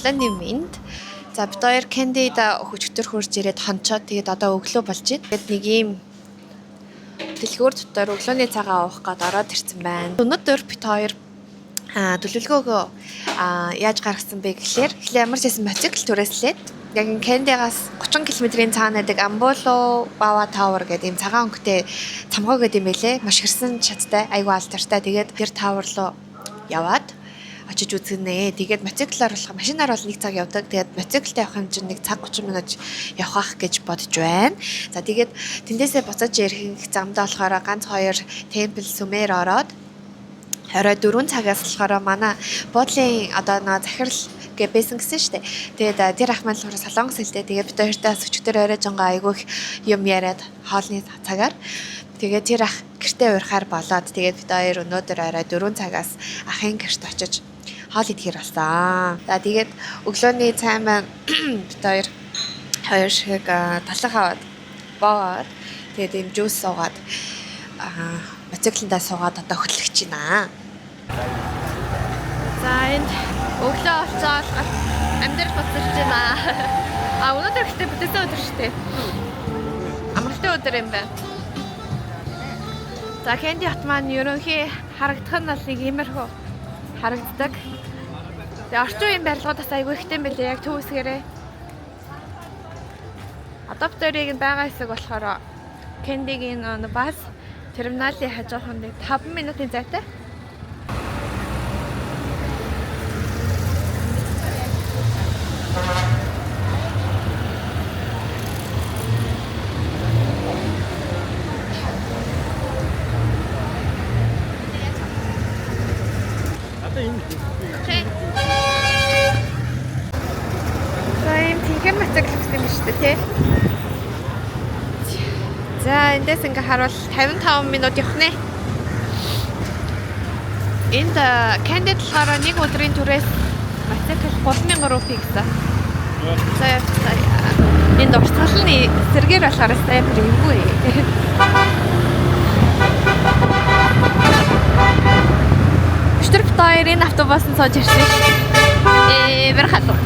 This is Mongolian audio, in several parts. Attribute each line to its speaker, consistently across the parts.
Speaker 1: өглөөний мэнд. За бид хоёр Candy-д хөчгтөр хурж ирээд хончоод тэгээд одоо өглөө болж байна. Тэгээд нэг ийм дэлгүүр дотор өглөөний цагаа уух гээд ороод ирсэн байна. Өнөөдөр бид хоёр төлөвлөгөөгөө яаж гаргасан бэ гэхлээр ямар ч байсан мотоцикл түрээслээд яг Candy-гаас 30 км-ийн цаана байдаг Амболо Бава Tower гэдэг ийм цагаан өнгөтэй цамгаа гэдэг юм байлээ. Маш хэрсэн чадтай, айгүй алдартай. Тэгээд тэр tower руу яваад очиж үзгэнэ. Тэгээд мотоциклаар болох машинаар бол 1 цаг явдаг. Тэгээд мотоциклтай явах юм чинь 1 цаг 30 минут явах гэж бодож байна. За тэгээд тэндээсээ буцаж ирэх замдаа болохоор ганц 2 темпл сүмээр ороод 24 цагаас болохоор манай буудлын одоо нөө захирал гэ байсан гэсэн штэ. Тэгээд тэр ах маань болохоор солонгос хэлтэй. Тэгээд бид хоёртаа өчигдөр орой жонгаа айгүй юм яриад хоолны цагаар тэгээд тэр ах гэртээ уурахаар болоод тэгээд бид хоёр өнөөдөр орой 4 цагаас ахын гэрт очиж хоол идэхэр болсон. За тэгээд өглөөний цай маань бид хоёр шиг талах аваад боод тэгээд юм жуус суугаад мотоциклдаа суугаад одоо хөтлөгч байна. За энд өглөө олцоод амьдрал боцолж байна. Өнөөдөр ихтэй бүтээсэн өдөр шүү дээ. Амралтын өдөр юм байна. За Candy хот маань ерөнхий харагдах нь бол нэг иймэрхүү харагддаг. Тэгээ орчин үеийн барилгуудаас айгүй ихтэй юм билээ яг төв хэсгээрээ. Адаптерыг байгаа хэсэг болохоор Candy-гийн бас терминалын хажууханд 5 минутын зайтай. За эндээс ингээ харуул 55 минут явах нэ. Энд Candy болохоор нэг өдрийн түрээс мотоцикл 3000 рупий гэсэн. За энд уртгалны сэргээр болохоор амар эвгүй. Өчтөр бид хоёр энэ автобусанд сууж ирсэн. Эвэр хатуу.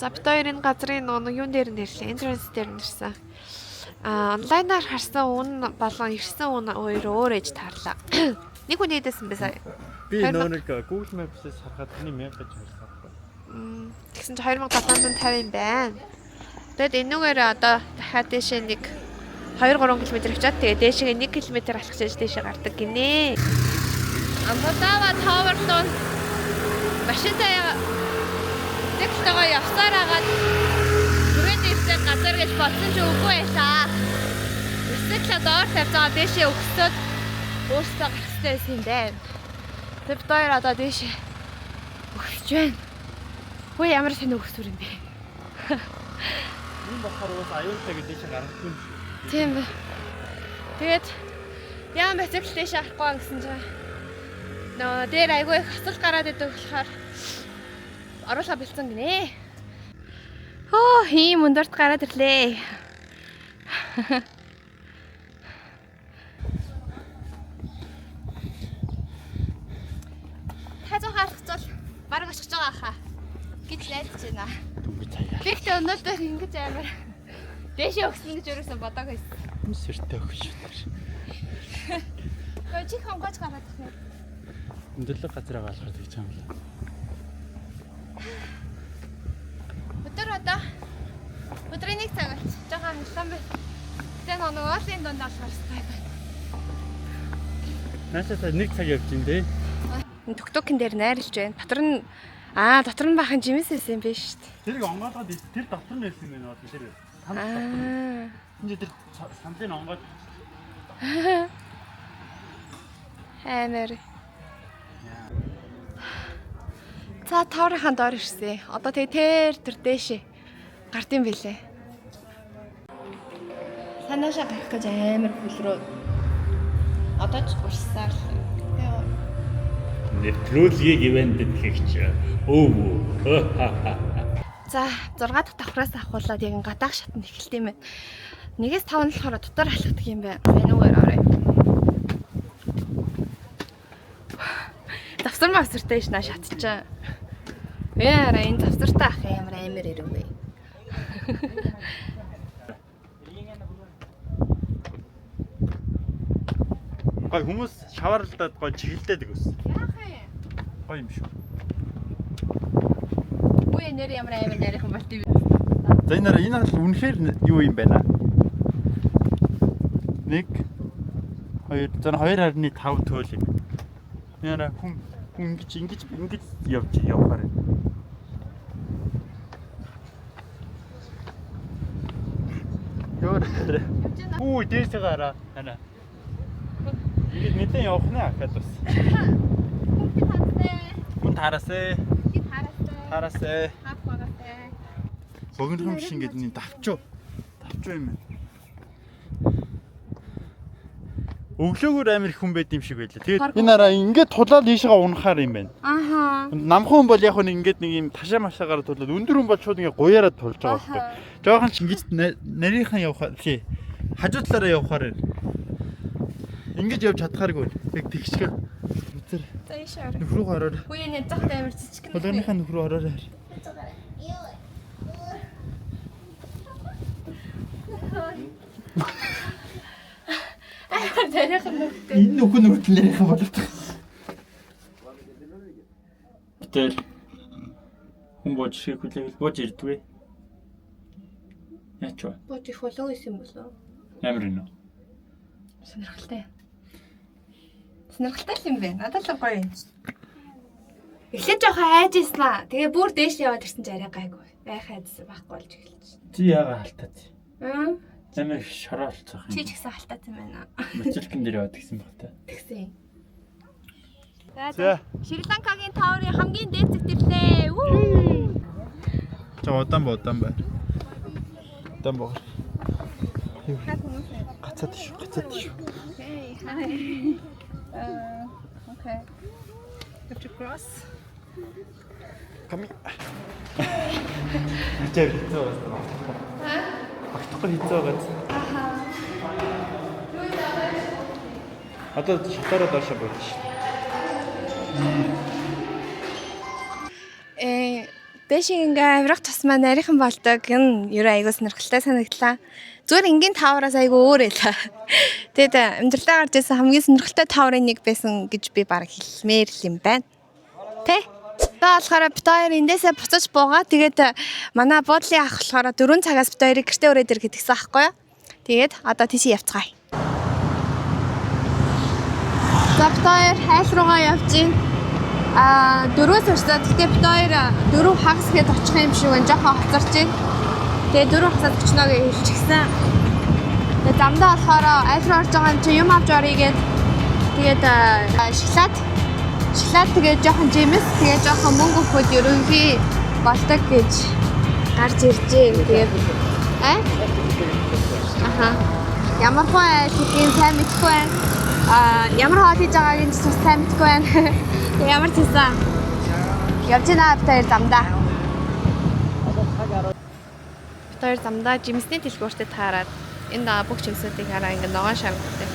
Speaker 1: За бид хоёр энэ газрын юун дээр нэрлээ, entrance дээр нэрсэн. Онлайнаар харсан үн болон ирсэн үн өөр ээж таарлаа. Нэг хүн ээдсэн бэ сая.
Speaker 2: Би нэг Google Maps-ээс харахад 1000 гэж харсан байхгүй.
Speaker 1: Тэгсэн чинь 2750 юм байна. Тэгэд энүүгээр одоо дахиад дэшээ нэг 2-3 км авчаад тэгээ дэшээ 1 км алхаж дэшээ гардаг гинэ. Амболава Tower руу машинтаа Тэглэгээ явсаар агаад түрээний ирсэн газар гэж бодсон ч үгүй байлаа. Бисэклээ доор тавьж байгаа дэшээ өгсөд өөрсдөө гарах хэрэгтэй юм байна. Тэг бид хоёр одоо дэшээ өгсөж байна. Хөөе ямар сони өгсүр юм бэ?
Speaker 2: Энэ болохоор уус аюултай гэж дэшээ гаргахгүй юм шиг.
Speaker 1: Тийм бай. Тэгээд яа мотоцикл дэшээ авахгүй гэсэн чинь нөө дээр айгүй их асал гараад идэв болохоор оруулаа бэлдсэн гинэ. Ийм өндөрт гараад ирлээ. Хажуу харахцвал бараг очих байгаа хаа. Гэж найдаж байна.
Speaker 2: Дүнгийн цаяа.
Speaker 1: Гэхдээ өнөөдөр ингэж амар дэшээ өгсөн гэж юусэн бодоагүй.
Speaker 2: Сүртэй өгч байна.
Speaker 1: Гоо чи хонгож гараад ирсэн.
Speaker 2: Өндөрлөг газраа галахаар тэгж юм л.
Speaker 1: Өдрийн 1 цаг болж байгаа юм байна. Тэ нэг уулын донд алхах хэрэгтэй байна.
Speaker 2: Наашаа 1 цаг явж ин дээ.
Speaker 1: Тук-тукын дээр найрлж байна. Дотор нь бахан жимээс байсан юм биш шүү дээ.
Speaker 2: Тэрийг онгоолгоод тэр дотор нь байсан юм байна. Тэр ханд. Энд тэр сандын онгоод
Speaker 1: Амар. За таврынхаа доор ирсэн. Одоо тэгээ тэр дээшээ гардыг билээ. Санаашаа гарах гэж амар хөлрөө. Одоо ч урсаар л.
Speaker 2: Нэвтрүүлгийг ивентэд хийгч. Өө.
Speaker 1: За 6 дахь давхраас авахуулаад яг гадаах шатнд эхэлт юм байна. 1-5 нь болохоор дотор халахдаг юм байна. Нүгээр орой. Завсар масартай ш на шатчаа. Яара энэ завсартай ах ямар амар ирвэ.
Speaker 2: Гой хүмүүс шаварлаад гой чиглэлтэй өгс.
Speaker 1: Яах юм?
Speaker 2: Гой юм шүү.
Speaker 1: Үе нэр ямар амар нарийнхан болт юм.
Speaker 2: За энэ үнэхээр юу юм байна? 1 2 2.5 төөл юм. Яна хүн ингэж явахаар байна. Ёо. Үу дээшээ гараа. Хана. Ингэж нэтэн явах нэ ахад бас. Хүн тараасаа. Тараасаа. Богино шиг ингэж нэг давчуу юм байна. Өглөөгөр амир их хүн байд юм шиг байлаа. Тэгээд энэ араа ингээд тулаад ийшээгээ унахаар юм байна.
Speaker 1: Ааха.
Speaker 2: Намхан хүн бол яг нэг ингээд нэг юм ташаа машаагаар тулаад өндөр хүн бол шууд ингээд гуяраад тулж байгаа байхгүй. Жохон ч ингэж нарийнхан явахаар тий. Хажуу талаараа явахаар байна. Ингэж явж чадхааргүй. Яг тэгшгээ. Үзэр.
Speaker 1: За ийшээ орой.
Speaker 2: Нөхрөө ороор.
Speaker 1: Үе нэ зах амар цэцгэн.
Speaker 2: Болгоныхаа нөхрөө ороор. Энэ нөхөд нэрийнхэн боловч. Тэгэл хүн бууж шиг хүлээгэл бууж ирдгүй. Яач вэ?
Speaker 1: Бод их болоо гэсэн юм болоо.
Speaker 2: Амар энэ.
Speaker 1: Сонирхолтой. Сонирхолтой юм бэ? Надад л гоё. Эхлээд жоохон айжсэн. Тэгээ бүр дээш яваад ирсэн ч арай гайгүй. Байх айжсан байхгүй болж эхэлж.
Speaker 2: Чи яага халтаац. Амар шороолцох юм.
Speaker 1: Чи ч гэсэн халтаац юм байна.
Speaker 2: Мөчлөкөн дээр яваад гисэн баг та.
Speaker 1: Тэгсэн.
Speaker 2: За.
Speaker 1: Шри-Ланкагийн тааврын хамгийн дээд зэгт ирлээ.
Speaker 2: За удаан байна. Удаан боо. Гацаад шүү.
Speaker 1: Hey, hi. Okay. Have to cross.
Speaker 2: Come here. Тэвэр хэцүү байна. Багтахгүй хэцүү байгаа. Одоо шатараа доошоо бууж шээ.
Speaker 1: Дэшиг ингээ авирах тусмаа нарийнхан болдог. Энэ ерөө айгуу сонирхолтой санагдлаа. Зүгээр ингийн таавраас айгуу өөр байлаа. Тэгэд амьдралаа гарч ирсэн хамгийн сонирхолтой тааврын нэг байсан гэж би баг хэлмээр юм байна. Тэ? Та болохоор бит хоёр эндээсээ буцаж буугаа. Тэгээд манай буудлын ах болохоор 4 цагаас бит хоёрыг гэртээ өрөөд ир гэдгсэн аахгүй юу? Тэгээд одоо тийшээ явцгаая. За бит хоёр хайл руугаа явж гин. 4-өөс очсон. Тэгтээ бит хоёр 4 хагас гээд очих юм шиг байна. Жохон хоцорч гин. Тэгээ 4 хагасад очно гэж хэлчихсэн. Тэгээ замдаа болохоор айл руу орж байгаа юм чи юм авч оръё гээд тэгээд шоколад тэгээ жоохон жимс тэгээ жоохон мөнгө өгөхөд ерөнхий болдог гэж гарч иржээ. Тэгээд ямар хөө тийм сайн мэдгүй байна. Ямар хоол хийж байгааг нь бас сайн мэдгүй байна. Тэгээ ямар ч хэлсэн. Явж байна бит хоёр замдаа. Бит хоёр замдаа жимсний дэлгүүртээ таарад энэ бүх жимсүүдийг хараа ингэ ногоон шаргуултай.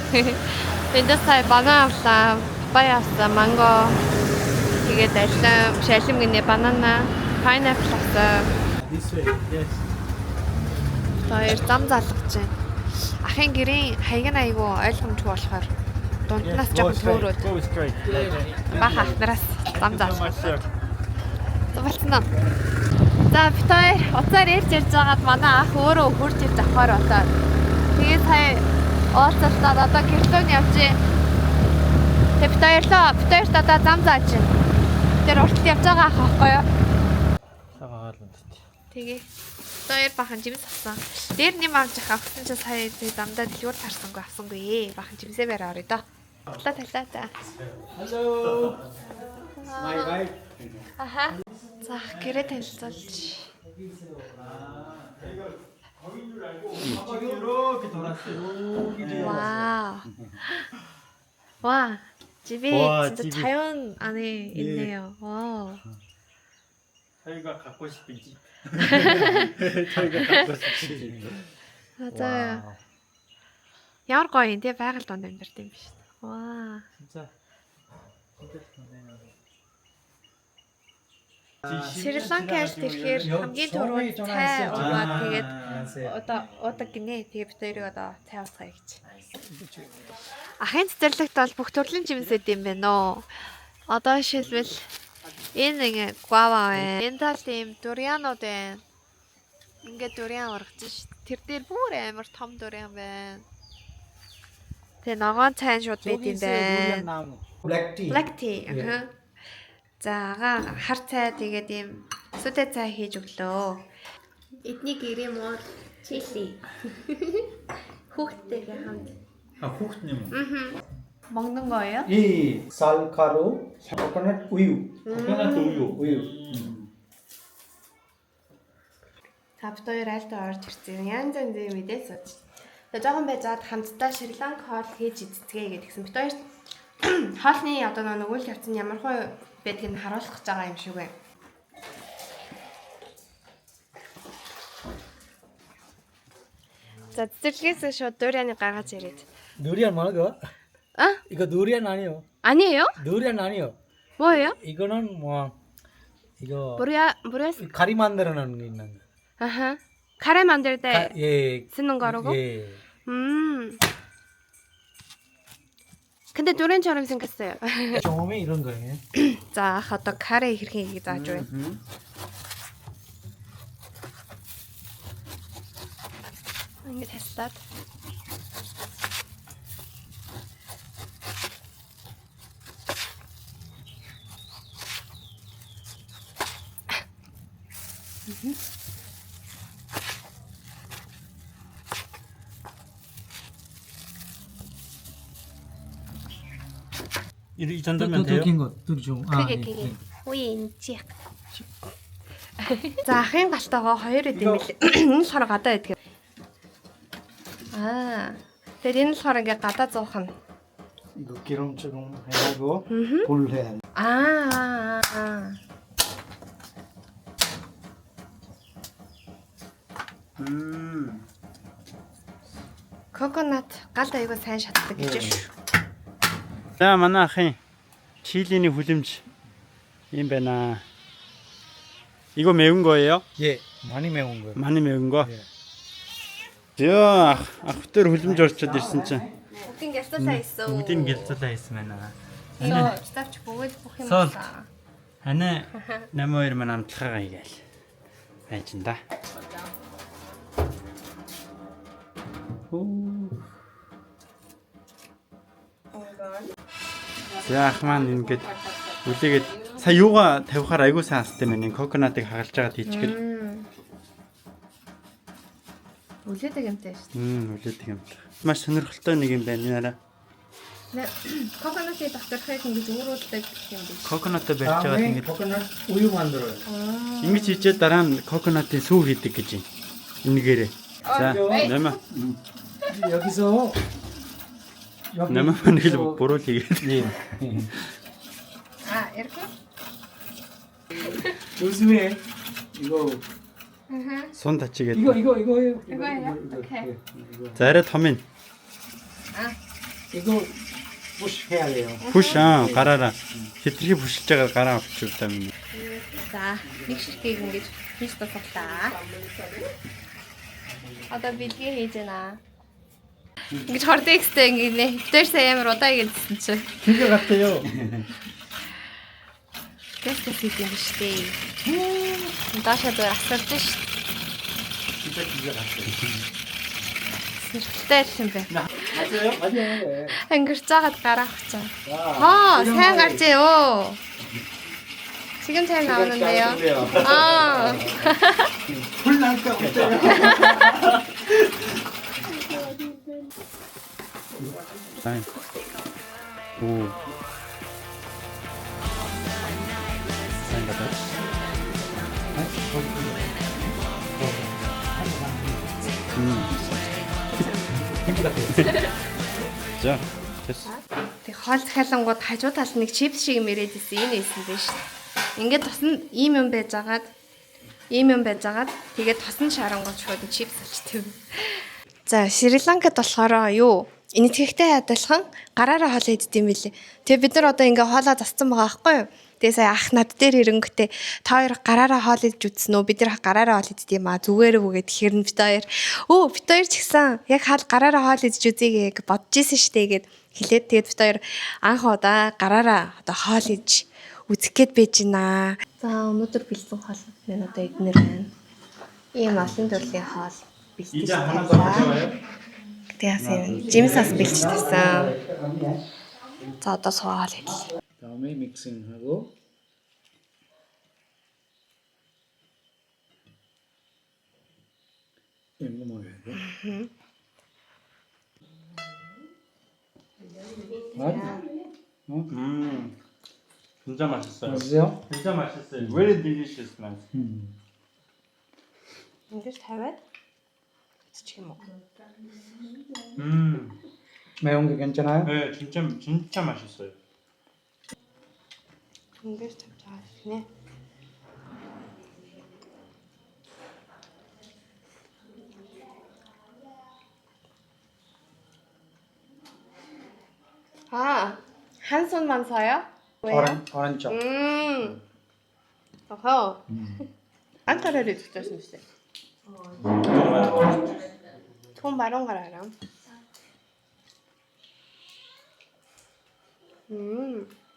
Speaker 1: Тэндээс сая банан авлаа, папайя авсан, манго. Тэгээд шалим гинэ банана, pineapple авсан. Тэр зам залгаж байна. Ахын гэрийн хаяг нь айгу ойлгомжгүй болохоор дунднаас жоохон төөрөөд. Баха ахнараас зам залгаж. Болцсон уу? За бит хоёр уцаар ирж байгаад манай ах өөрөө хурж ирж авахаар болоо. Тэгээд сая уулзалтаад одоо гэртөө явжээ. Тэгээд бит хоёрт одоо зам зааж байна. Тэр урт явж байгаа ах аахгүй юу?
Speaker 2: Цагаагаар л үнэт.
Speaker 1: Тэгээ хоёр бахан жимс авсан. Дээр нэм авч авсан чи сая замдаа дэлгүүр тарсангүй авсангүй. Бахан жимсээ барай орё доо. Талаа та.
Speaker 3: Hello. My wife.
Speaker 1: 아하. 자, 길에 됐었지.
Speaker 2: 이렇게 돌았어요.
Speaker 1: 와. 와, 집이
Speaker 2: 와,
Speaker 1: 진짜
Speaker 2: 집이.
Speaker 1: 자연 안에 있네요. 와.
Speaker 2: 저희가 갖고 싶은 집. 저희가 갖고 싶은 집.
Speaker 1: 맞아요. Ямар гоё юм тий байгаль донд амьдарч юм биш. Ваа.
Speaker 2: 진짜 좋네요.
Speaker 1: Шри-Ланкаш тэгэхээр хамгийн түрүүнд цай уугаад тэгээд уудаг гинэ. Тэгээд бид хоёрыг одоо цай ууцгаая гэж. Ахын цэцэрлэгт бол бүх төрлийн жимсэд юм байна уу? Одоо жишээлбэл энэ ингээ гуава байна. Энэ талд ийм дурианууд байна. Ингээ дуриан ургаж ш. Тэр дээр бүр амар том дуриан байна. Тэгээ ногоон цайн шууд байт юм байна.
Speaker 3: Black tea.
Speaker 1: Black tea. За хар цай тэгээд ийм сүдэ цай хийж өглөө. Эдний гэрэм бол чили. Хүүхдтэйгээ хамт.
Speaker 2: хүүхд юм уу?
Speaker 1: 먹는 거예요?
Speaker 3: 이 쌀가루, 코코넛 우유.
Speaker 2: 코코넛 우유.
Speaker 1: Та бид хоёр айлтаа орж ирсэн. Янз янзын мэдээ сууж. Тэгээ жоохон байжгаад хамтдаа Шри-Ланк хоол хийж эзэцгээе гэдгсэн. Бид хоёр хоолны одоо нэг үйл явц нь ямар хөө байдгийг харуулах гэж байгаа юм шиг байна. За цэцэрлэгээс шууд дурианы гаргаж ирээд.
Speaker 3: 두리안 말고?
Speaker 1: 아?
Speaker 3: 이거 두리안 아니요.
Speaker 1: 아니에요?
Speaker 3: 두리안 아니요.
Speaker 1: 뭐예요?
Speaker 3: 이거는 뭐 이거
Speaker 1: 모르겠어.
Speaker 3: 가리 만들어놓은 게 있는 거.
Speaker 1: 아하. 카레 만들 때
Speaker 3: 예.
Speaker 1: 쓰는 거라고?
Speaker 3: 예.
Speaker 1: 근데 노른처럼 생겼어요.
Speaker 3: 처음에 이런 거예요.
Speaker 1: 자, 어떤 카레 이렇게 놔줘요. 이게 됐어.
Speaker 2: 이 정도면 돼요?
Speaker 3: 긴 거, 둘이 좀.
Speaker 1: 그게. 우인치. За, ахын галтайгаа хоёр эд юм бэл. Энэ болохоор гадаа идэх. Тэгээд энэ болохоор ингээд гадаа зуух нь.
Speaker 3: 이거 기름 조금 해가지고 불 해야 돼.
Speaker 1: Coconut гал аягүй сайн шатдаг гэж шүү.
Speaker 2: За манай ахын чилийн хүлэмж юм байна. 이거 매운 거예요?
Speaker 3: 예, 많이 매운 거예요.
Speaker 2: 많이 매운 거?
Speaker 3: 예.
Speaker 2: 야, ахтер хүлэмж орчод ирсэн чинь.
Speaker 1: Бүгдийн гэлцүүлээ 있어.
Speaker 2: бүгдийн гэлцүүлээ 있으면
Speaker 1: 이거 기다ч бөгөөд бүх юм
Speaker 2: Солд.
Speaker 1: байна.
Speaker 2: Хана намайр маань амтлагаа хийгээл. Байжинда. За ах маань ингээд үлээгээд сая юугаа тавихаар айгуу сайн астай мэн энэ коконатыг хагалж байгаа тийчгэл.
Speaker 1: Үлээдэг юмтай шүү.
Speaker 2: Үлээдэг юм. Маш сонирхолтой нэг юм байна.
Speaker 1: Coconut-ийг докторхыг ингэж өөрүүлдэг юм биш.
Speaker 2: Коконатаа барьж байгаа
Speaker 3: 다음에
Speaker 2: ингээд
Speaker 3: 코코넛 우유 만들어요.
Speaker 2: ингэж хийжээ дараа нь коконатын сүү хийдэг гэж юм. Энэгээрээ. За нэмэ.
Speaker 3: 여기서 여기
Speaker 2: нэмэ нэг л буруу хийгээд.
Speaker 3: 예.
Speaker 1: 이렇게?
Speaker 3: 요즘에 이거
Speaker 2: Сун тачигээд.
Speaker 3: 이거예요.
Speaker 1: 이거예요?
Speaker 3: 이거,
Speaker 1: 오케이.
Speaker 3: 이거.
Speaker 2: За арай том юм.
Speaker 3: 이거 push 해야 돼요.
Speaker 2: Бүш гараараа. Хитрхи бүшилж байгаа гараа авчих та минь.
Speaker 1: За, нэг ширхгийг ингэж хийж дуусгалаа. Одоо бэлгээ хийж байна. Ингэж хортекстэй ингэ дээр сая амар удаа гэлсэн чинь.
Speaker 3: 그거 같아요.
Speaker 1: Тэстэй хийх юм биш дээ. Даашаа дээр асарч ш.
Speaker 3: 진짜 기가 같아요.
Speaker 1: Сэрхтэй юм бэ.
Speaker 3: 맞아요.
Speaker 1: Ангирч жагаад гараа авчихсан. сайн гарч ёо. 지금 잘 나오는데요.
Speaker 3: 불 날까 없어요.
Speaker 2: 오. сайн гадаач. За. Тэс.
Speaker 1: Тэг хоол захиалангууд хажуу талд нэг чипс шиг юм ирээд исэн энэ ийсэн дээ шүү дээ. Ингээд тосн ийм юм байж агаад тэгээд тосн шарангууд шууд чипс болчтой. За, Шри-Ланкад болохоор юу? Энэтхэгтэй адилхан гараараа хоол иддэг юм билээ. Тэгээ бид нар одоо ингээ хоолоо зассан байгаа байхгүй юу? Тэгээ сая ах над дээр ирэнгөтэй та хоёр гараараа хоол идэж үзсэн үү? Бид нар гараараа хоол иддэг юм аа. Зүгээр үү гэд тэгэхээр нь бид хоёр ч гэсэн яг гараараа хоол идэж үзье гэж бодож исэн штэ гэд хэлээд тэгээд бид хоёр анх удаа гараараа одоо хоол идэж үзэх гээд байж байна. За, өнөөдөр бэлдсэн хоол маань одоо эднэр байна. Ийм олон төрлийн хоол бэлдэж байна. Тэгээд жимсас бэлдэж тасан. За, одоо суугаал хэлээ.
Speaker 3: 다음에 믹싱하고 이거 먹어야 돼.
Speaker 2: 진짜 맛있어요.
Speaker 3: 맛있어요?
Speaker 2: 진짜 맛있어요. Very delicious man.
Speaker 1: Ингэж тавиад чих юм уу?
Speaker 3: 매운 게 괜찮아요?
Speaker 2: 네, 진짜 맛있어요.
Speaker 1: Ингэж тавьж байгаа шнэ. 한 손만 서요? 왜요?
Speaker 3: 오른쪽.
Speaker 1: 어허. 안타래를 듣자신데. 돈 마른 거라라.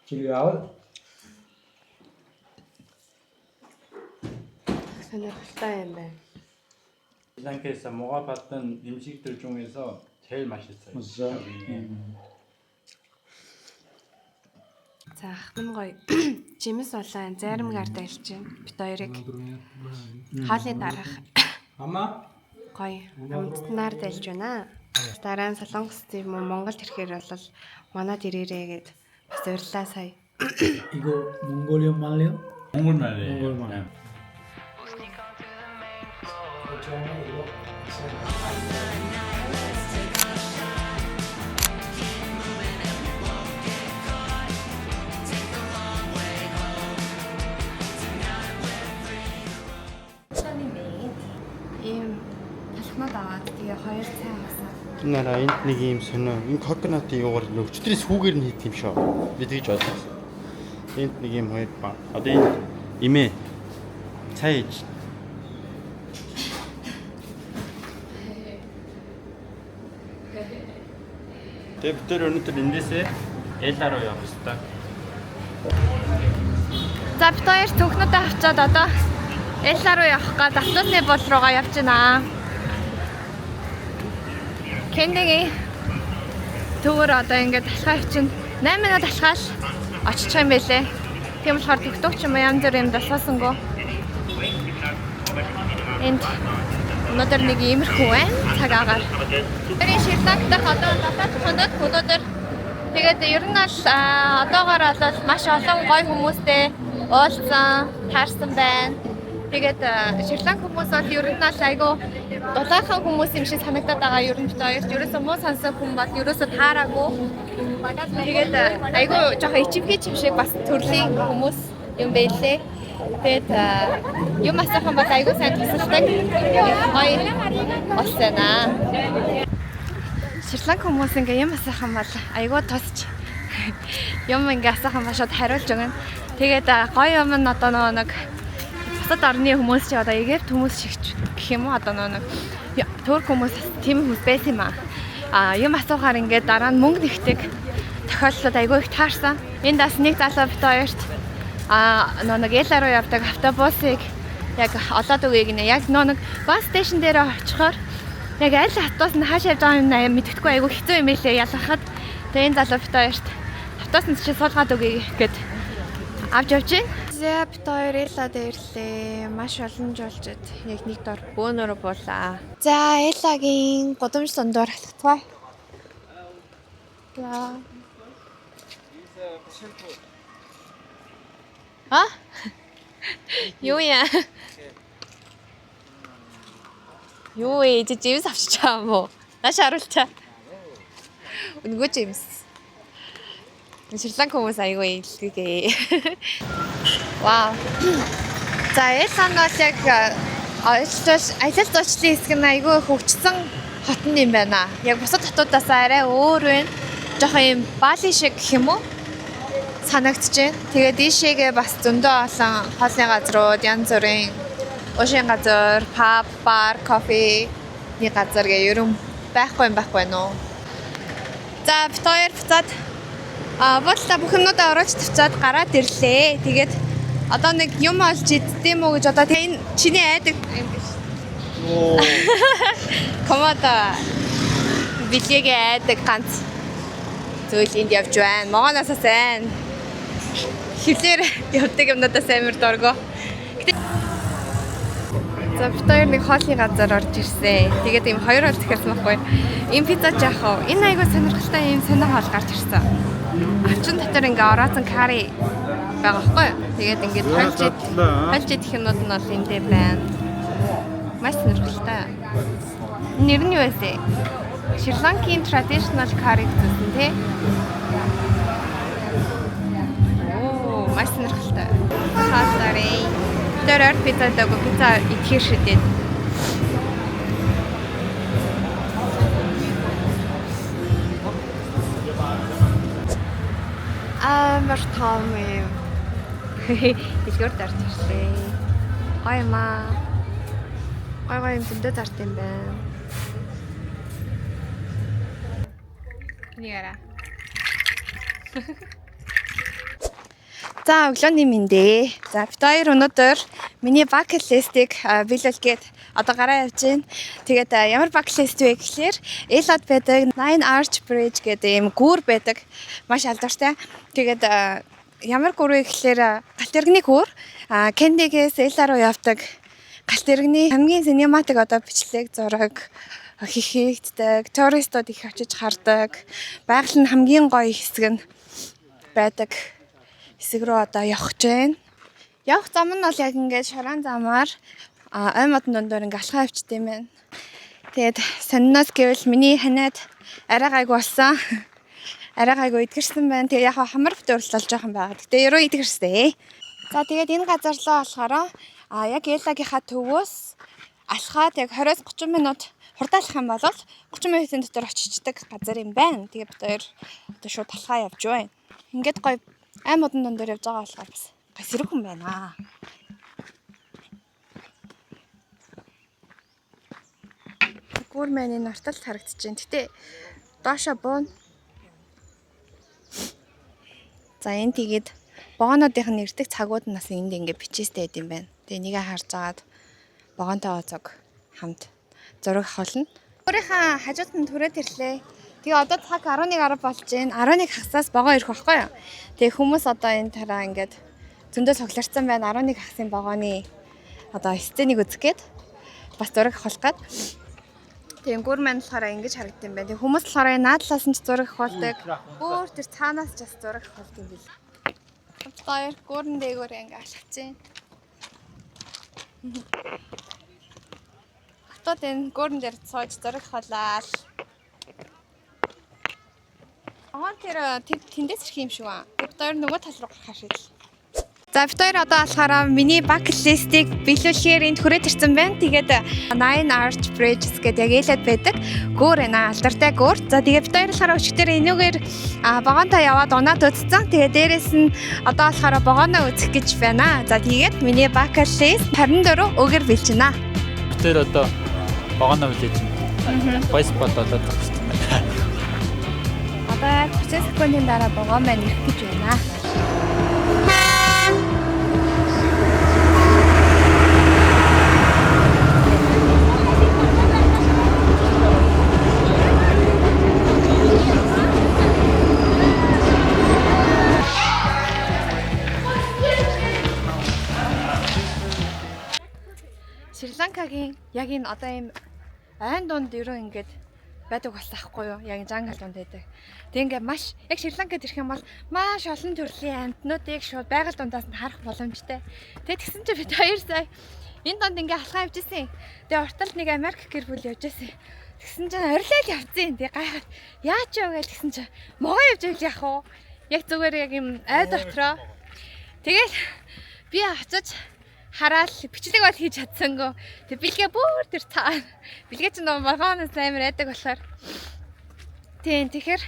Speaker 3: 칠리아웃.
Speaker 1: 선택했다는데.
Speaker 2: 시장에서 먹어봤던 음식들 중에서 제일 맛있어요.
Speaker 3: 맛있어요?
Speaker 1: За, хам гоё. Жимс болоо зарим гардаа илж байна. Бид хоёрыг хаалын дараах гоё амтнаар дэлж байна. Дараа нь Солонгос тийм үү Монголд ирэхээр бол манад ирээрээ гэд бас урьлаа сая.
Speaker 3: 이거 몽골리언 말이요?
Speaker 2: 몽골 말이에요.
Speaker 3: 몽골 말.
Speaker 2: 네.
Speaker 1: Ийм талхнууд аваад тэгээ 2 цай авсан.
Speaker 2: Нараа энд нэг юм сонио. Энэ коконатын юугаар өчтөрийн сүүгээр нь хийх юм шүү. Би тэгж бодлоо. Энд нэг юм хоёр ба. Одоо энэ имээ цай ич. Тэгээд бид өнөөдөр эндээсээ Элла руу явах хэрэгтэй.
Speaker 1: За бид хоёр цүнхнүүдээ авчаад одоо Элла руу явах гээд автобусны бол руугаа явж байна. Кэндигийн төвөр одоо ингээд талхаа чинь 8 минут талхаал очих юм байлээ. Тийм болохоор төгтөгч юм янз бүр юм дасаасангүй. Энд өнөөдөр нэг иймэрхүү байна цагаагаар. Тэрийн Шри-Ланкад одоо дотоод өнөөдөр тэгээд ер нь л одоогоор бол маш олон гоё хүмүүстэй уулзсан, таарсан байна. Тэгээд Шри-Ланк хүмүүс бол ер нь л айгүй дулаахан хүмүүс юм шиг санагдаад байгаа. Ер нь бид хоёрт ерөөсөө муу сансан хүн бол ерөөсөө таараагүй. Тэгээд айгүй жоохон ичимхий юм шиг бас төрлийн хүмүүс юм байлээ. Тэгээд юм асуухан бол айгүй сайн тусалдаг. Гоё олсона. Шри-Ланк хүмүүс ингээ юм асуухан бол айгүй тусч юм ингээ асуухан башаад хариулж өгнө. Тэгээд гоё юм нь одоо нэг бусад орны хүмүүс чи одоо Египт хүмүүс шиг гэх юм уу одоо нэг Турк хүмүүс тийм хүмүүс байсан юм аа. Юм асуухаар ингээд дараа нь мөнгө нэгдэг тохиолдлууд айгүй их таарсан. Энд бас нэг залуу бит хоёрт нэг Элла руу явдаг автобусыг яг олоод өгье гинэ. Яг нэг бас стейшн дээр очихоор яг аль автобус нь хаашаа явж байгаа юм мэддэхгүй айгүй хэцүү юм байлээ ялгахад. Тэгээ энэ залуу бит хоёрт автобусанд чи суулгаад өгье гэд авч явж байна. За бит хоёр Эллад ирлээ. Маш олон жуулчид яг нэг дор бөөнөрө буулаа. За Эллагийн гудамж дундуур халахтгай. За. Юу яа? Юу ээ, жимс авчиж байгаа юм уу? Наш харуулчаа. Өнгөө Джеймс. Шри-Ланк хүмүүс аягүй илтгэгээ. Вау. За Элан бол яг аялал зуучлалын хэсэг нь аягүй хөгжсөн хотн юм байна. Яг бусад хотуудаас арай өөр байна. Жохон юм Бали шиг гэх юм уу? Санагдаж байна. Тэгээд ийшээгээ бас зөндөө олон хоолны газрууд, янз бүрийн ушийн газар, паб, бар, кофе нэг газар гээ ерөн байхгүй нөө. За бид хоёр буцаад бодлоо бүх юмудаа оруулж тавьчаад гараад ирлээ. Тэгээд одоо нэг юм олж иддэм үү гэж одоо энэ чиний айдаг юм биш.
Speaker 2: Оо.
Speaker 1: Комода билегээ айдаг ганц зүйл энд явж байна. Могоноос сайн хилээр явдаг юмнуудаас амар дургоо. За бид хоёр нэг хоолны газар орж ирсэн. Тэгээд ийм хоёр бол захиалсан байхгүй. Ийм пицца жаах уу. Энэ айгуу сонирхолтой ийм сонир хоол гарч ирсэн. Ачин дотор ингээ ороозон карри байгаа байхгүй. Тэгээд ингээд хольж идэх юмнууд нь бол эндээ байна. Маш сонирхолтой. Нэр нь юу вэ? Шри-Ланкийн traditional curry гэсэн тий. Оо, маш сонирхолтой. Хасарей. Тэр пицца дээгүү пицца итгэх шидэд. Амар том юм. Илгээр дарж ирсэн. Гоймаа. Гой юм зөндөө зарт юм байна. Нигара. За өглөөний мэндэ. За бид хоёр өнөөдөр миний bucket list-ийг биелүүлгээд одоо гараа явж байна. Тэгээд ямар bucket list вэ гэхлээр Элад байдаг Nine Arch Bridge гэдэг ийм гүүр байдаг. Маш алдартай. Тэгээд ямар гүүр вэ гэхлээр галт тэрэгний гүүр. Кендигээс Элаа руу явдаг галт тэрэгний хамгийн cinematic одоо бичлэг зураг хийгддэг. Туристууд их очиж хардаг. Байгаль нь хамгийн гоё хэсэг нь байдаг. Хэсэг рүү одоо явах гэж байна. Явах зам нь бол яг ингээд шорон замаар ой модон дондор ингээд алхаа явчт юм байна. Тэгээд сониноос гэвэл миний ханаад арай гайгүй болсон. Арай гайгүй идгэрсэн байна. Тэгээд яг хамар битүүрлэл жоохон байгаа. Гэтэ ерөө идгэрсэй. За тэгээд энэ газар руу болохоор яг Элагийнхаа төвөөс алхаад яг 20-30 минут хурдаалах юм бол 30 минутын дотор очичдаг газар юм байна. Тэгээд бид хоёр одоо шууд алхаа явж байна. Ингээд гоё ай модон дондор явж байгаа болохоор бас гай сэрэг хүн байна. Гүүр маань энэ арталт харагдаж байна. Гэтэ доошо буун. За энэ тэгээд богонуудын нэрдэг цагууд нас энд ингээ бичээстэй байд юм байна. Тэгээ нэгэ харж агаад богонтой цог хамт зураг холно. Өөрийнхөө хажууд нь түрээд ирлээ. Тэгээ одоо цаг 11:10 болж байна. 11 хагасаас богоо ирэх байхгүй юу? Тэгээ хүмүүс одоо энэ тараа ингээд зөндөө цогларсан байна. 11 хагасын богооны одоо сценийг үзэх гээд бас зураг авах гээд. Тэгээ гүр маань болохоор ингэж харагдсан байна. Тэгээ хүмүүс болохоор наадлаас нь ч зураг авахдаг. Өөр тэр цаанаас ч бас зураг авах юм бил. Хоёр гүрэн дээгүүр ингээ алхаж байна. Хотод энэ гүрэн дээр сууж зураг авалаа. Тэр тэндээс ирэх юм шиг байна. Бид хоёр нөгөө тал руу гарах шийдэл. За бид хоёр одоо болохоор миний bucket list-ийг биелүүлэхээр энд хүрээд ирсэн байна. Тэгээд Nine Arch Bridges гэдэг яг Элад байдаг гүүр байна. Алдартай гүүр. За тэгээд бид хоёр болохоор өчигдөр энүүгээр богоонтой яваад унаад үзсэн. Тэгээд дээрэс нь одоо болохоор богоноо үзэх гэж байна. За тэгээд миний bucket list 24 өдөр билж байна.
Speaker 2: Бид хоёр одоо богоноо хүлээж байна. Voice spot болоод байгаа юм байна.
Speaker 1: Одоо 30 секундын дараа богоо маань ирэх гэж байна. Шри-Ланкагийн яг энэ одоо ийм айн дунд ерөө ингээд байдаг болсон ахгүй юу? Яг жангал дунд байдаг. Тэг ингээд маш яг Шри-Ланкад ирэх юм бол маш олон төрлийн амьтнуудыг шууд байгаль дундаас нь харах боломжтой. Тэг тэгсэн чинь бид 2 сая энэ дунд ингээд алхаа явж ирсэн. Тэг урталд нэг Америк гэр бүл явж ирсэн. Тэгсэн чинь орилол явцیں۔ Тэг гайхаад яач вэ гэж тэгсэн чинь могоо явж байл яах вэ? Яг зүгээр яг юм ай дотроо. Тэгэл би очиж хараад бичлэг бол хийж чадсангүй. Тэг бэлгээ бүр тэр цаа. Бэлгээ чинь могооноос амар айдаг болохоор. Тийм тэгэхээр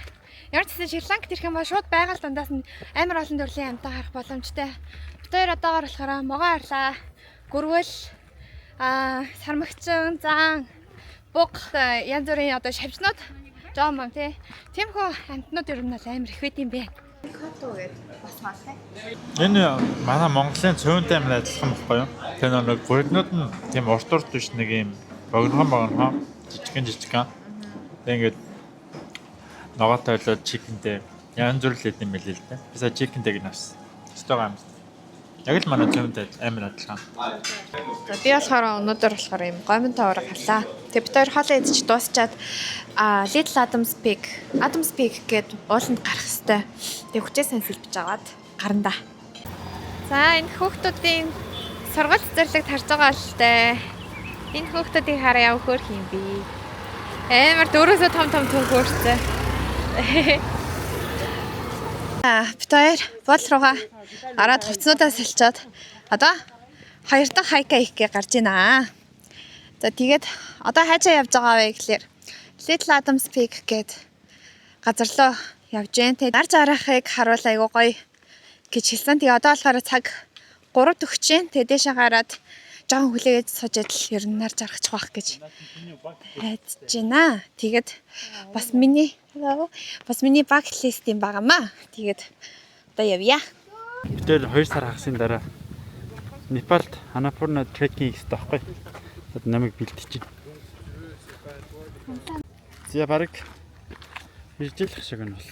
Speaker 1: ямар ч гэсэн Шри-Ланкт ирэх юм бол шууд байгаль дундаас нь амар олон төрлийн амтаа харах боломжтой. Бид хоёр одоогоор болохоор могоо арлаа. Гөрвөл сармагчин, зан, буг янз бүрийн одоо шавжнууд жоом юм тий. Тиймхүү амтнууд ер нь амар их байд юм бэ. Хатуу гэдэг бас малтай.
Speaker 2: Энэ манай Монголын цөөнтэй амин адилхан байхгүй юу? Тэр нэг бүрднүүд нь тийм урт биш нэг юм богинохон жижигэн. Тэг ингээд ногоотой болоод чикэнтэй янз бүр л юм байл л да. Би сая чикэнтэйг навсан. Стог амт. Яг л манай цөөнтэй амин адилхан.
Speaker 1: За би болохоор өнөөдөр болохоор юм гоминтой ураг халаа. Тэг бид хоёр хоолоо идчих дуусчаад Little Adam's Pig гээд ууланд гарах хэвээр. Тэг хүчээ сайн сэлбэж аваад гарна да. За энэ хүүхдүүдийн сургууль цэцэрлэг тарж байгаа л дээ. Энэ хүүхдүүдийг хараа яв хөөх юм бэ? Амар дөрөөсөө том хөөрцөө. Бид хоёр бол руугаа араад хувцснуудаа сэлчээд одоо хоёр дахь хайка ихгээ гарч ийна. За тэгээд одоо хайчаа явж байгаа вэ гэхлээр Little Adam's Pig гээд газар руу явж гэн. Тэгээд дарж арахыг харуул айгуу гоё гэж хэлсэн. Тэгээд одоо болохоор цаг 3 төгч гэн. Тэгээд дэшээ гараад жоохон хүлээгээд сууж идэл ер нь нарж арахчих واخ гэж хайдж байна. Тэгээд бас миний bucket list юм байгаамаа. Тэгээд одоо явъя.
Speaker 2: Гэтэл 2 сар хагасын дараа Непалд Annapurna trekking хийх таахгүй. Одоо намайг бэлтэж байна. Зя бараг иржэлэх шиг нь бол.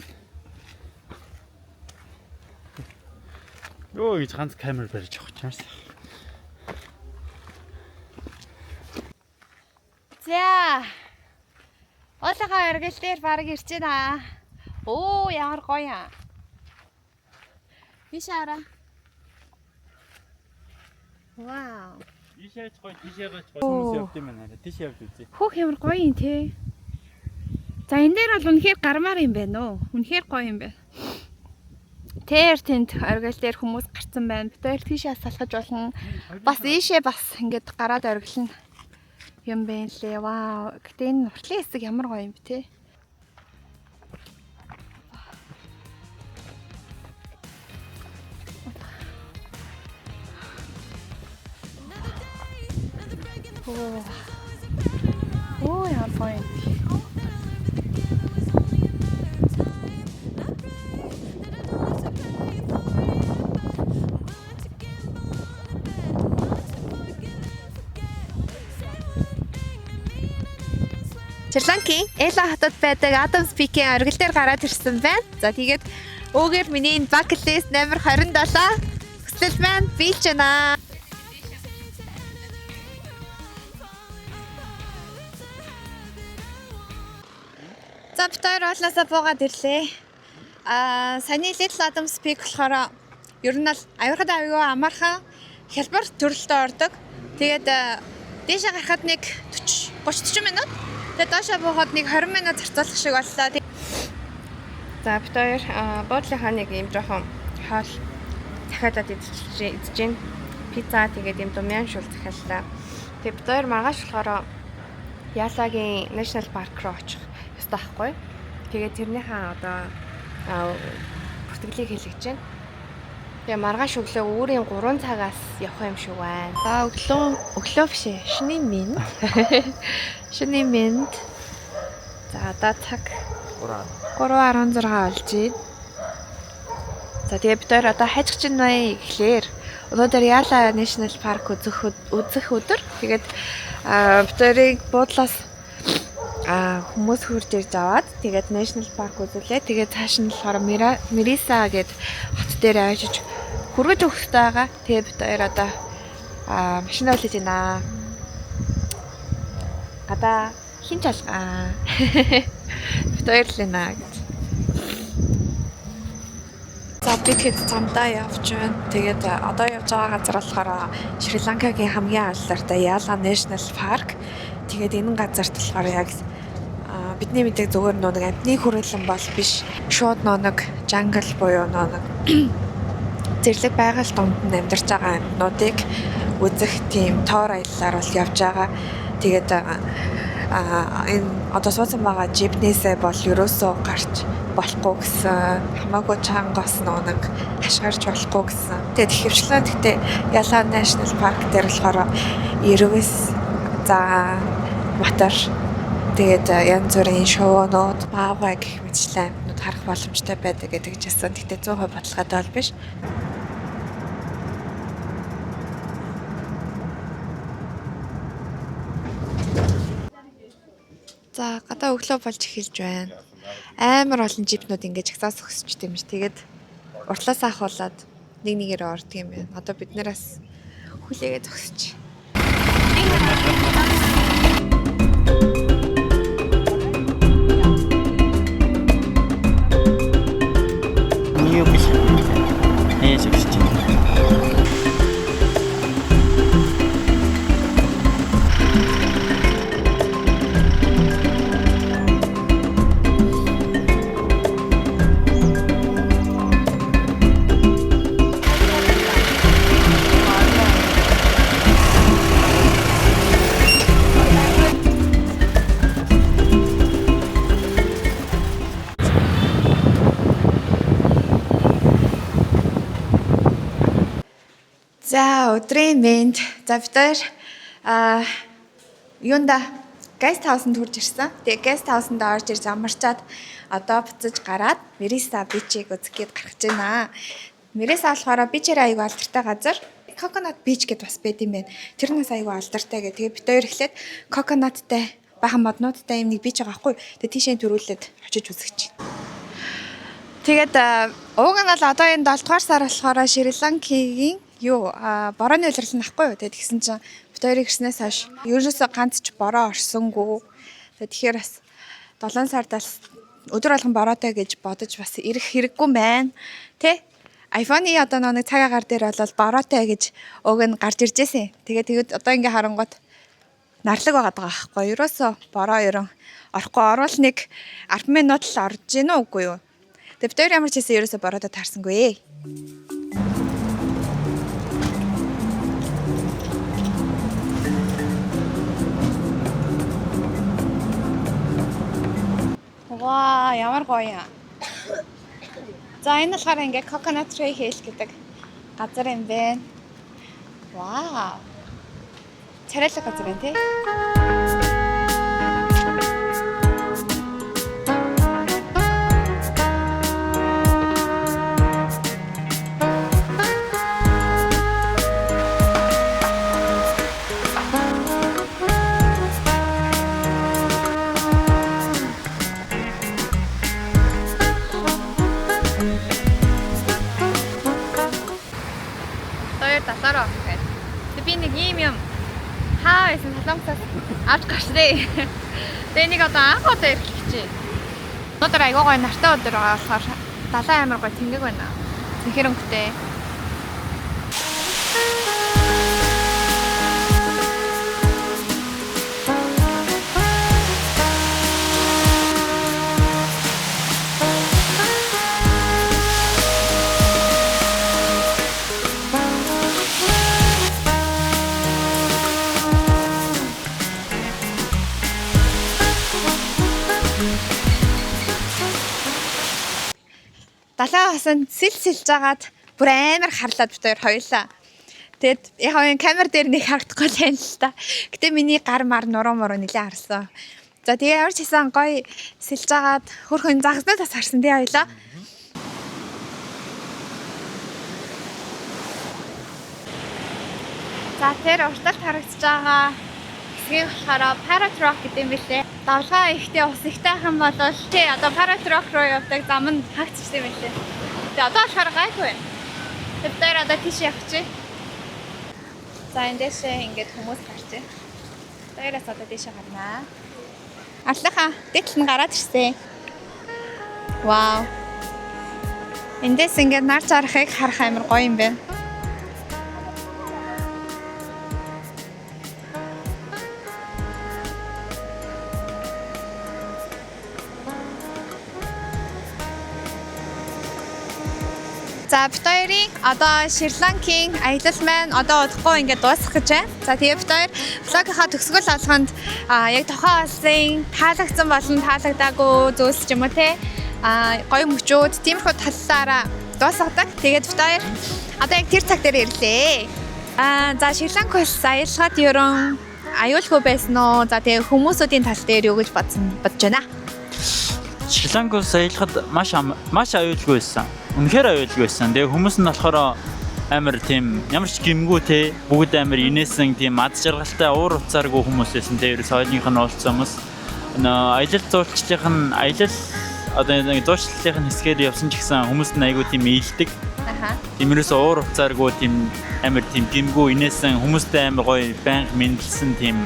Speaker 2: Йоо гэж ганц камер барьж авах чамс.
Speaker 1: За. Олонхоо эргэл дээр бараг ирж байна. Оо ямар гоё юм. Бишара. Вау.
Speaker 2: Тийшээ гоё хүмүүс явд юм байна. Тийшээ явж үзье.
Speaker 1: Хөөх ямар гоё юм те. За энэ дээр бол үнэхээр гармаар юм байна уу? Үнэхээр гоё юм байна. Тэр тэнд оргил дээр хүмүүс гарцсан байна. Бид хоёр тийшээ салхаж болно. Бас ийшээ бас ингээд гараад оргилно. Юм байна лээ. Вау. Гэтэ энэ уртлын хэсэг ямар гоё юм бэ те. Оо яа гоё. Шри-Ланкийн Эла хотод байдаг Adam's Peak-ийн оргил дээр гараад ирсэн байна. За тэгээд өөгээр миний энэ bucket list номер 27 хүсэл маань биелж байна. За бид хоёр уулнасаа буугаад ирлээ. Саяны Little Adam's Peak болохоор ер нь л аюурхад аюу амархан хялбар төрөлтөд ордог. Тэгээд дээшээ гарахад нэг 30-40 минут. Тэгээд доошоо буугаад нэг 20 минут зарцуулах шиг боллоо. За бид хоёр буудлынхаа нэг юм жоохон хоол захиалаад идэж гин. Пицца тэгээд юм томьён шул захиаллаа. Тэгээд бид хоёр маргааш болохоор Ялагийн National Park руу очих ёстой байхгүй. Тэгээд тэрнийхээ одоо бүртгэлийг хэлэж байна. Тэгээ маргааш өглөө өөрийн 3 цагаас явах юм шиг байна. За өглөө биш ээ. Шөнийн минь. Шөнийн минь. За одоо цаг 3:16 болж байна. За тэгээ бид хоёр одоо хайж чинь бай гэхлээр өнөөдөр Яла National Park үзэх өдөр. Тэгээд бид хоёрыг буудлаас хүмүүс хурж ирж аваад тэгээд National Park үзүүлээ. Тэгээд цааш нь болохоор Mirisa гээд хот дээр авчиж хүргэж өгөх хэрэгтэй байгаа. Тэгээд бид хоёр одоо машинаа үлээж байна. Гадаа хин чалгаа. Бид хоёр л наа гэж. За бид хэд замдаа явж байна. Тэгээд одоо явж байгаа газар болохоор Шри-Ланкагийн хамгийн алдартай Яла National Park. Тэгээд энэ газарт болохоор яг бидний мэдэг зүгээр нэг амтны хүрээлэн бол биш. Шууд нэг жангл буюу нэг зэрлэг байгаль донд нь амьдарч байгаа амьтнуудыг үзэх тийм тоор аяллаар бол явж байгаа. Тэгээд энэ одоо суусан байгаа жипнээсээ бол ерөөсөө гарч болохгүй гэсэн, хамаагүй чангаас нэг хашгирч болохгүй гэсэн. Тэгээд ихэвчлэн гэхдээ Ялаа National Park дээр болохоор эргээс за мотор тэгээд янз бүрийн шоунууд, бааваа гэх мэтлэн амьтнууд харах боломжтой байдаг гэдэг жисэн. Гэхдээ 100% баталгаатай бол биш. За гадаа өглөө болж эхэлж байна. Амар олон жипнүүд ингэж агсаас өсч тийм ш. Тэгээд уртлаас ахуулаад нэг нэгээр ордог юм байна. Одоо бид нараас хүлээгээ зогсож.
Speaker 3: Юу биш. Зогсож байна.
Speaker 1: За өдрийн мэнд. За бид хоёр юунда гест хаусанд хурж ирсэн. Тэгээ гест хаусанд орж ирж амарчаад одоо буцаж гараад Мериса бичиг үзэх гээд гарч байна. Мериса болохоор бичээр аягүй алдартай газар. Coconut Beach гэдээ бас байд юм байна. Тэрнээс аягүй алдартай гэх. Тэгээ бид хоёр эхлээд coconutтай бахан моднуудтай юм нэг бич байгаа байхгүй. Тэгээ тийшээ төрүүлээд очиж үзэх чинь. Тэгээд ууг нь бол одоо энэ 7 дугаар сар болохоор Шри-Ланкийн борооны улирал нахгүй юу. Тэгээд тэгсэн чинь бид хоёрыг ирснээс хойш ерөөсөө ганц ч бороо орсонгүй. Тэгэхээр бас 7 сард бас өдөр болгон бороотой гэж бодож бас ирэх хэрэггүй байна. Тэ? iPhone-ы одоо нэг цаг агаар дээр бол бороотой гэж уг нь гарч иржсэн. Тэгээд одоо ингээ харангуут нарлаг байгаад байгаа байхгүй. Ерөөсөө бороо ерөн орохгүй орвол нэг 10 минут л орж гин үгүй юу. Тэгээд бид хоёр ямар ч хэсэг ерөөсөө бороотой таарсангүй. Ваа, ямар гоё юм. За энэ болохоор ингээ Coconut Trail гэдэг газар юм байна. Вау. Царайлаг газар байна тий. Талаараа байна. Би нэг ийм юм хаа байсан солонгосоос авч гарчдээ. Тэгээ нэг одоо анх удаа ирэх гэж байна. Өнөөдөр айгаа гоё нартай өдөр байгаа болохоор далайн амар гоё тэмдэг байна. Зинхэр өнгөтэй. Далайн хасан сэлж жагаад бүр амар харлаад бид хоёр хоёлаа. Тэгэд яг энэ камер дээр нэг харагдахгүй л байна л та. Гэтэ миний гар мар нуруу нэлээ харсан. За тэгээ ямар ч хэсэн гоё сэлж жагаад хөрхөн загснаа тас харсан тий хоёлаа. За тэр урталт харагдаж байгаа хэсгийг болохоор Parrot Rock гэдэг юм билээ. Давлгаа ихтэй ус ихтэй хам бол тий одоо Parrot Rock руу явдаг зам нь хаагцсан юм билээ. Тэгээ одоо болохоор гайгүй байна. Бид дээр одоо тийш явчих. За эндээсээ ингээд хүмүүс гарчээ. Дээрээс одоо тийш гарнаа. Аслаха дэтэл нь гараад ирсэн. Вау. Эндээс ингээд нар зарахыг харах амар гоё юм байна. За бид хоёрын одоо Шри-Ланкийн аялал маань одоо удахгүй ингээд дуусах гэж байна. За тэгээ бид хоёр влогийнхаа төгсгөл болгонд яг тухайн улсын таалагдсан болон таалагдаагүй зүйлс ч юм уу те гоё мөчүүд тиймэрхүү таллаараа дуусгадаг. Тэгээд бид хоёр одоо яг тэр цаг дээр ирлээ. За Шри-Ланк улс аялахад ерөн аюулгүй байсан уу? За тэгээ хүмүүсүүдийн тал дээр юу гэж бодож байна?
Speaker 4: Шри-Ланк улс аялахад маш аюулгүй байсан. Үнэхээр аюулгүй байсан. Тэгээ хүмүүс нь болохоор амар тийм ямар ч гимгүү те бүгд амар инээсэн тийм ад жаргалтай уур уцааргүй хүмүүс байсан. Тэгээ ерөөс ойлынх нь уулцсан хүмүүс аялал жуулчлалын одоо нэг зуршлалын хэсгээр явсан ч гэсэн хүмүүс нь айгүй тийм ийдэг. Тиймээс уур уцааргүй тийм амар тийм гимгүү инээсэн хүмүүстэй амар гоё байнга мэдлсэн тийм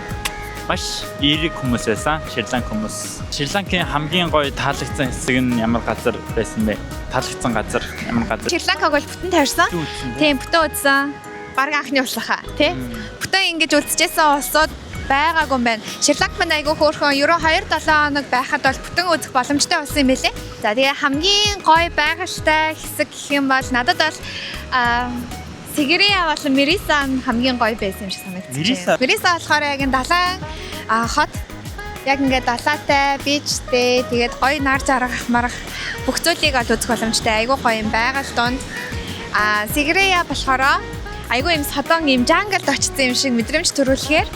Speaker 4: маш эерэг хүмүүс байсан. Шри-Ланк хүмүүс. Шри-Ланкийн хамгийн гоё таалагдсан хэсэг нь ямар газар байсан бэ? Таалагдсан газар ямар газар?
Speaker 1: Шри-Ланкаг бол бүтэн тарьсан. Тийм, бүтэн үзсэн. Бараг анхны услахаа, тий? Бүтэн ингэж үлдчихсэн улсууд байгаагүй юм байна. Шри-Ланк маань айгүй хөөрхөн ерөө 2-7 хоног байхад бол бүтэн үзэх боломжтой болсон юм байлээ. За тэгээ хамгийн гоё байгальтай хэсэг гэх юм бол надад бол Сигирия болон Мирисан хамгийн гоё байсан юм шиг санагдчихэ. Мириса болохоор яг энэ далайн хот яг ингээд далайтай, бичтэй, тэгээд гоё нар жаргах марах бүх зүйлийг ол үзэх боломжтой. Айгүй гоё юм байгаль донд. Сигирия болохоор айгүй юм содон юм жангалд очсон юм шиг мэдрэмж төрүүлэхээр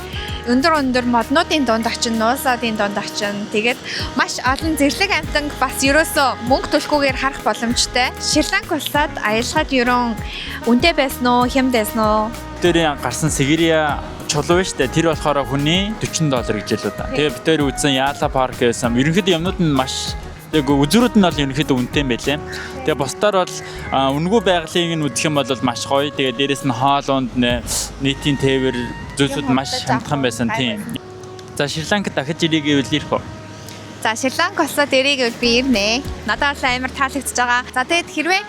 Speaker 1: өндөр моднуудын дунд очин, нуусаадын дунд очин. Тэгээд маш олон зэрлэг амтанг бас ерөөсөө мөнгө төлөхгүйгээр харах боломжтой. Шри-Ланк улсад аялахад ерөн үнэтэй байсан уу, хямд байсан уу?
Speaker 4: Тэрийн гарсан Сигирия чулуу байна шүү дээ. Тэр болохоор хүний $40 гэж л удаа. Тэгээ бид тэр үзсэн Яла парк байсан. Ерөнхийдөө юмнууд нь маш үзүүрүүд нь бол ерөнхийдөө үнэтэй юм байлээ. Тэгээ бусдаар бол үнэгүй байгалыг нь үзэх юм бол маш гоё. Тэгээ дээрэс нь хоолунд нийтийн тээвэр зүйлсүүд маш хямдхан байсан тийм. За Шри-Ланкад дахиж ирэх гэвэл ирэх үү?
Speaker 1: За Шри-Ланк улсад ирэх гэвэл би ирнэ. Надад бол амар таалагдчихж байгаа. За тэгээд хэрвээ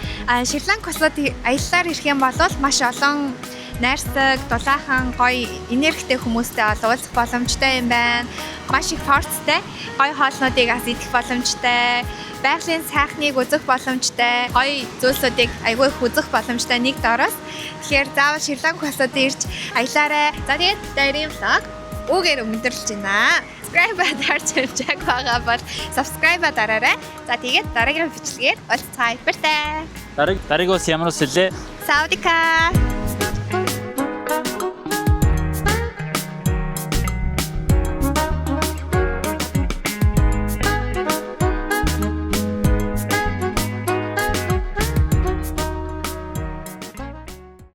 Speaker 1: Шри-Ланк улсад аяллаар ирэх юм бол маш олон найрсаг, дулаахан, гоё энергитэй хүмүүстэй уулзах боломжтой юм байна. Маш их порцтой, гоё хоолнуудыг аз идэх боломжтой, байгалийн сайхныг үзэх боломжтой, гоё зүйлсүүдийг айгүй их үзэх боломжтой нэг дороос. Тэгэхээр заавал Шри-Ланк улсад ирж аялаарай. За тэгээд дайрын влог үгээр өндөрлж байна. Subscribe дарж хэмжээг байгаа бол subscribe дараарай. За тэгээд дараагийн бичлэгээр уулзцай. Баяртай.
Speaker 4: Дараагийн ус ямар ус хэлээ?
Speaker 1: Саудика.